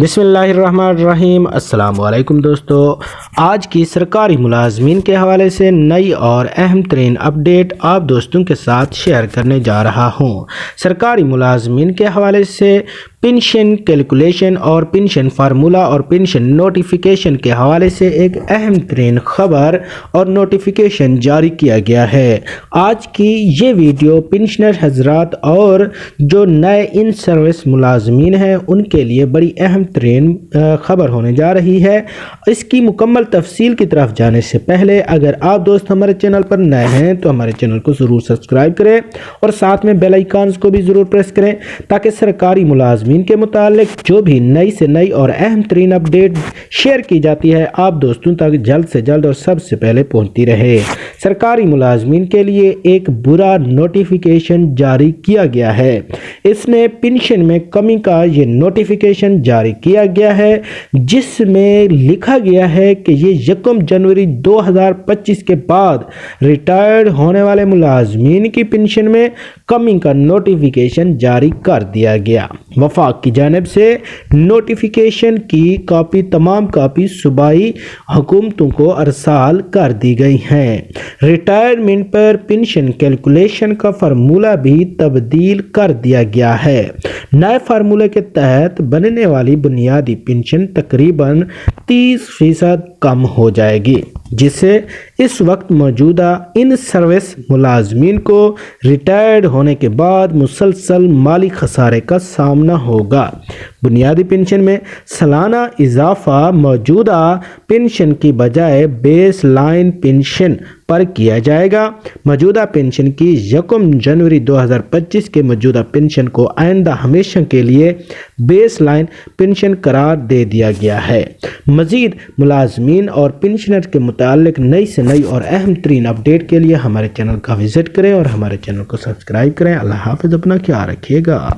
بسم اللہ الرحمن الرحیم۔ السلام علیکم دوستو، آج کی سرکاری ملازمین کے حوالے سے نئی اور اہم ترین اپڈیٹ آپ دوستوں کے ساتھ شیئر کرنے جا رہا ہوں۔ سرکاری ملازمین کے حوالے سے پنشن کیلکولیشن اور پنشن فارمولہ اور پنشن نوٹیفیکیشن کے حوالے سے ایک اہم ترین خبر اور نوٹیفیکیشن جاری کیا گیا ہے۔ آج کی یہ ویڈیو پنشنر حضرات اور جو نئے ان سروس ملازمین ہیں ان کے لیے بڑی اہم ترین خبر ہونے جا رہی ہے۔ اس کی مکمل تفصیل کی طرف جانے سے پہلے اگر آپ دوست ہمارے چینل پر نئے ہیں تو ہمارے چینل کو ضرور سبسکرائب کریں اور ساتھ میں بیل آئیکن کو بھی ضرور پریس کریں تاکہ سرکاری ملازمین کے متعلق جو بھی نئی سے نئی اور اہم ترین اپڈیٹ شیئر کی جاتی ہے آپ دوستوں تک جلد سے جلد اور سب سے پہلے پہنچتی رہے۔ سرکاری ملازمین کے لیے ایک برا نوٹیفیکیشن جاری کیا گیا ہے۔ اس نے پنشن میں کمی کا یہ نوٹیفیکیشن جاری کیا گیا ہے جس میں لکھا گیا ہے کہ یہ 1 جنوری 2025 کے بعد ریٹائرڈ ہونے والے ملازمین کی پنشن میں کمی کا نوٹیفیکیشن جاری کر دیا گیا۔ وفاق کی جانب سے نوٹیفیکیشن کی تمام کاپی صوبائی حکومتوں کو ارسال کر دی گئی ہیں۔ ریٹائرمنٹ پر پنشن کیلکولیشن کا فارمولہ بھی تبدیل کر دیا گیا ہے۔ نئے فارمولے کے تحت بننے والی بنیادی پنشن تقریباً 30% کم ہو جائے گی، جس سے اس وقت موجودہ ان سروس ملازمین کو ریٹائرڈ ہونے کے بعد مسلسل مالی خسارے کا سامنا ہوگا۔ بنیادی پنشن میں سالانہ اضافہ موجودہ پنشن کی بجائے بیس لائن پنشن پر کیا جائے گا۔ موجودہ پنشن کی 1 جنوری 2025 کے موجودہ پنشن کو آئندہ ہمیشہ کے لیے بیس لائن پنشن قرار دے دیا گیا ہے۔ مزید ملازمین اور پنشنر کے متعلق نئی سے نئی اور اہم ترین اپڈیٹ کے لیے ہمارے چینل کا وزٹ کریں اور ہمارے چینل کو سبسکرائب کریں۔ اللہ حافظ، اپنا خیال رکھیے گا۔